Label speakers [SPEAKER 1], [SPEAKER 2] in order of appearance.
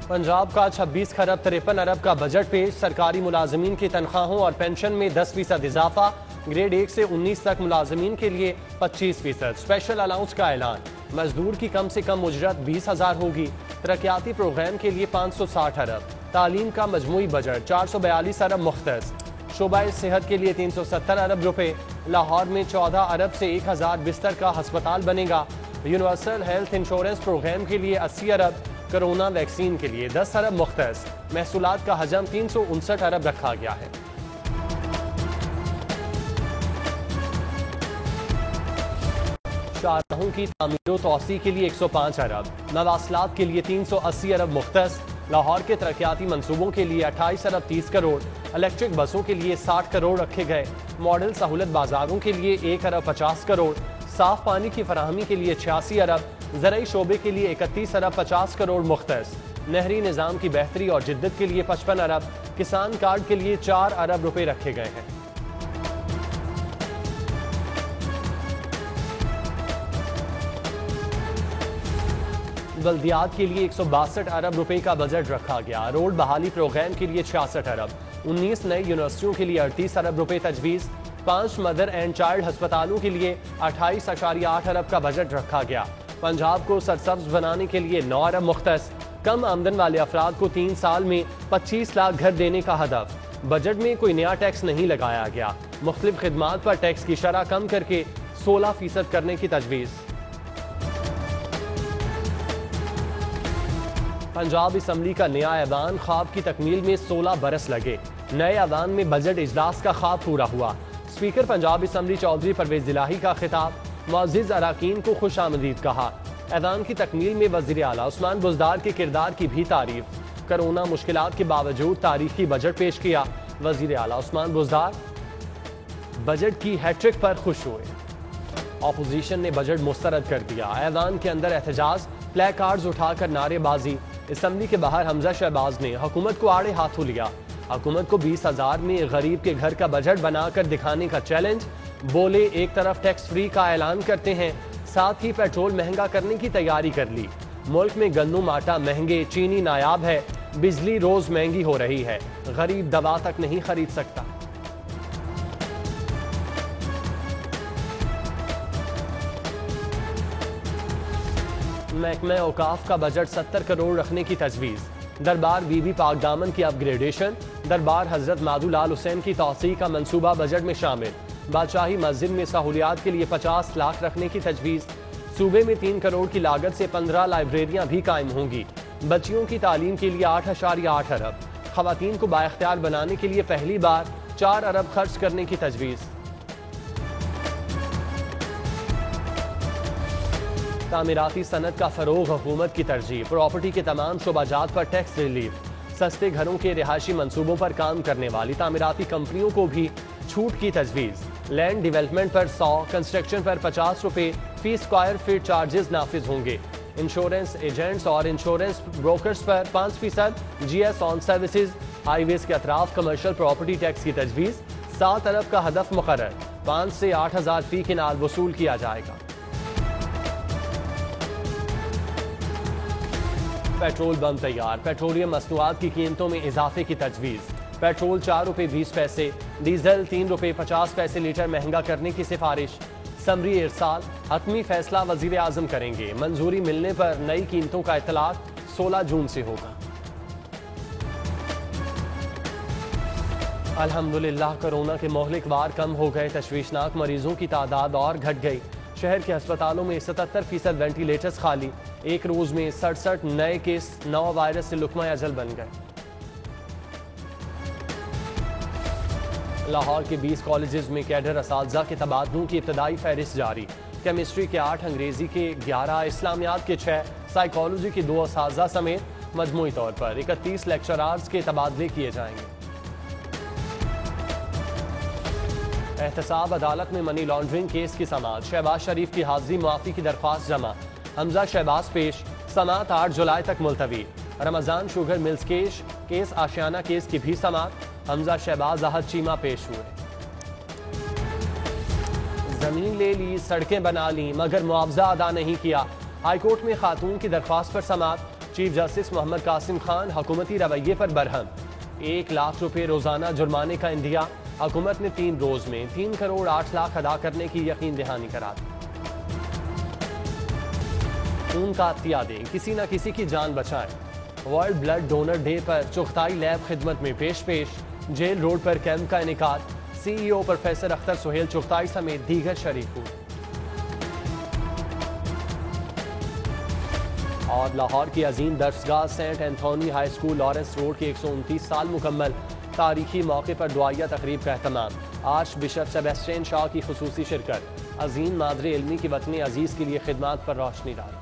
[SPEAKER 1] पंजाब का 26 खरब 53 अरब का बजट पेश। सरकारी मुलाजमीन की तनख्वाहों और पेंशन में 10% इजाफा। ग्रेड 1 से 19 तक मुलाजमीन के लिए 25%। स्पेशल अलाउंस का ऐलान। मजदूर की कम से कम उजरत 20,000 होगी। तरक्याती प्रोग्राम के लिए 560 अरब। तालीम का मजमूई बजट 442 अरब मुख्तस। शोबा सेहत के लिए 370 अरब रुपए। लाहौर में 14 अरब से 1000 बिस्तर का अस्पताल बनेगा। यूनिवर्सल हेल्थ इंश्योरेंस प्रोग्राम के लिए 80 अरब। कोरोना वैक्सीन के लिए 10 अरब मुख्तस। महसूलात का हजम 359 अरब रखा गया है। शाहराहों की तामीर व तौसी के लिए 105 अरब। मवासलात के लिए 380 अरब मुख्तस। लाहौर के तरक्याती मंसूबों के लिए 28 अरब 30 करोड़। इलेक्ट्रिक बसों के लिए 60 करोड़ रखे गए। मॉडल सहूलत बाजारों के लिए 1 अरब 50 करोड़। साफ पानी की फराहमी के लिए 86 अरब। ज़राई शोबे के लिए 31 अरब 50 करोड़ मुख्तस। नहरी निज़ाम की बेहतरी और जिद्दत के लिए 55 अरब। किसान कार्ड के लिए 4 अरब रुपए रखे गए हैं। बल्दियात के लिए 162 अरब रुपए का बजट रखा गया। रोड बहाली प्रोग्राम के लिए 66 अरब। 19 नई यूनिवर्सिटियों के लिए 38 अरब रुपए तजवीज़। 5 मदर एंड चाइल्ड अस्पतालों के लिए 28.8 अरब का बजट रखा गया। पंजाब को सरसब्ज बनाने के लिए 9 अरब मुख्तस। कम आमदन वाले अफराद को 3 साल में 25 लाख घर देने का हदफ। बजट में कोई नया टैक्स नहीं लगाया गया। मुख्तलिफ खिदमात पर टैक्स की शरह कम करके 16% करने की तजवीज़। पंजाब असम्बली का नया ऐवान। ख्वाब की तकमील में 16 बरस लगे। नए ऐवान में बजट इजलास का ख्वाब पूरा हुआ। स्पीकर पंजाब असम्बली चौधरी परवेज इलाही का खिताब। मुअज़्ज़िज़ अराकीन को खुश आमदीद कहा। ऐवान की तकमील में वज़ीर आला उस्मान बुज़दार के किरदार की भी तारीफ। कोरोना मुश्किलात के बावजूद तारीखी बजट पेश किया। वज़ीर आला उस्मान बुज़दार बजट की हैट्रिक पर खुश हुए। अपोजिशन ने बजट मुस्तरद कर दिया। ऐवान के अंदर एहतजाज, प्ले कार्ड्स उठाकर नारेबाजी। असम्बली के बाहर हमजा शहबाज ने हुकूमत को आड़े हाथों लिया। हुकूमत को 20,000 में गरीब के घर का बजट बनाकर दिखाने का चैलेंज। बोले एक तरफ टैक्स फ्री का ऐलान करते हैं, साथ ही पेट्रोल महंगा करने की तैयारी कर ली। मुल्क में गंदम आटा महंगे, चीनी नायाब है, बिजली रोज महंगी हो रही है, गरीब दवा तक नहीं खरीद सकता। महकमा औकाफ का बजट 70 करोड़ रखने की तजवीज़। दरबार बीबी पाक दामन की अपग्रेडेशन। दरबार हजरत मादुलाल हुसैन की तौसी का मंसूबा बजट में शामिल। बादशाही मस्जिद में सहूलियात के लिए 50 लाख रखने की तजवीज़। सूबे में 3 करोड़ की लागत से 15 लाइब्रेरियां भी कायम होंगी। बच्चियों की तालीम के लिए 8.8 अरब। खवातीन को बाइख्तियार बनाने के लिए पहली बार 4 अरब खर्च करने की तजवीज़। तामीराती सनत का फरोग हुकूमत की तरजीह। प्रॉपर्टी के तमाम शोबाजात पर टैक्स रिलीफ। सस्ते घरों के रिहायशी मंसूबों पर काम करने वाली तामीराती कंपनियों को भी छूट की तजवीज़। लैंड डेवलपमेंट पर 100, कंस्ट्रक्शन पर 50 रुपए फी स्क्वायर फीट चार्जेस नाफिज होंगे। इंश्योरेंस एजेंट्स और इंश्योरेंस ब्रोकर्स पर 5% GS ऑन सर्विसेज। हाईवेज के अतराफ कमर्शियल प्रॉपर्टी टैक्स की तजवीज़। 7 अरब का हदफ मुकर्रर। 5 से 8,000 फी किनाल वसूल किया जाएगा। पेट्रोल बम तैयार। पेट्रोलियम मसनूआत की कीमतों में इजाफे की तजवीज़। पेट्रोल 4 रुपए 20 पैसे, डीजल 3 रुपए 50 पैसे लीटर महंगा करने की सिफारिश। समरी इरसाल। हतमी फैसला वजीर आजम करेंगे। मंजूरी मिलने पर नई कीमतों का इतलाक 16 जून से होगा। अल्हम्दुलिल्लाह कोरोना के मोहलिक वार कम हो गए। तशवीशनाक मरीजों की तादाद और घट गई। शहर के अस्पतालों में 77% वेंटिलेटर्स खाली। एक रोज में 67 नए केस नवा वायरस से लुकमा अजल बन गए। लाहौर के 20 कॉलेजेस में कैडर असातिज़ा के तबादलों की इब्तदाई फहरिस्त जारी। केमिस्ट्री के 8, अंग्रेजी के 11, इस्लामियात के 6, साइकोलॉजी के 2 असातिज़ा समेत मजमूई तौर पर 31 लेक्चरार्स के तबादले किए जाएंगे। एहतसाब अदालत में मनी लॉन्ड्रिंग केस की समाअत। शहबाज शरीफ की हाजिरी मुआफ़ी की दरख्वास्त जमा। हमजा शहबाज पेश। समाअत 8 जुलाई तक मुलतवी। रमजान शुगर मिल्स केस आशियाना केस की भी समाअत। हमजा शहबाज अहद चीमा पेश हुए। जमीन ले ली, सड़कें बना ली, मगर मुआवजा अदा नहीं किया। हाईकोर्ट में खातून की दरख्वास्त पर समाअत। चीफ जस्टिस मोहम्मद कासिम खान हुकूमती रवैये पर बरहम। 1 लाख रुपए रोजाना जुर्माने का इंदिया। हुकूमत ने 3 रोज में 3 करोड़ 8 लाख अदा करने की यकीन दहानी करा दी। खून का अतिया दें, किसी न किसी की जान बचाएं। वर्ल्ड ब्लड डोनर डे पर चुगताई लैब खिदमत में पेश। जेल रोड पर कैंप का इनेकाद। CEO प्रोफेसर अख्तर सुहेल चुगताई समेत दीगर शरीक हुए। और लाहौर की अजीम दरसगाह Saint Anthony high school Lawrence road के 129 साल मुकम्मल। तारीखी मौके पर दुआया तकरीब का एहतमाम। आर्च बिशप सेबेस्टियन शाह की खुसूसी शिरकत। अजीम मादरे इल्मी की वतन अजीज के लिए खिदमात पर रोशनी डाली।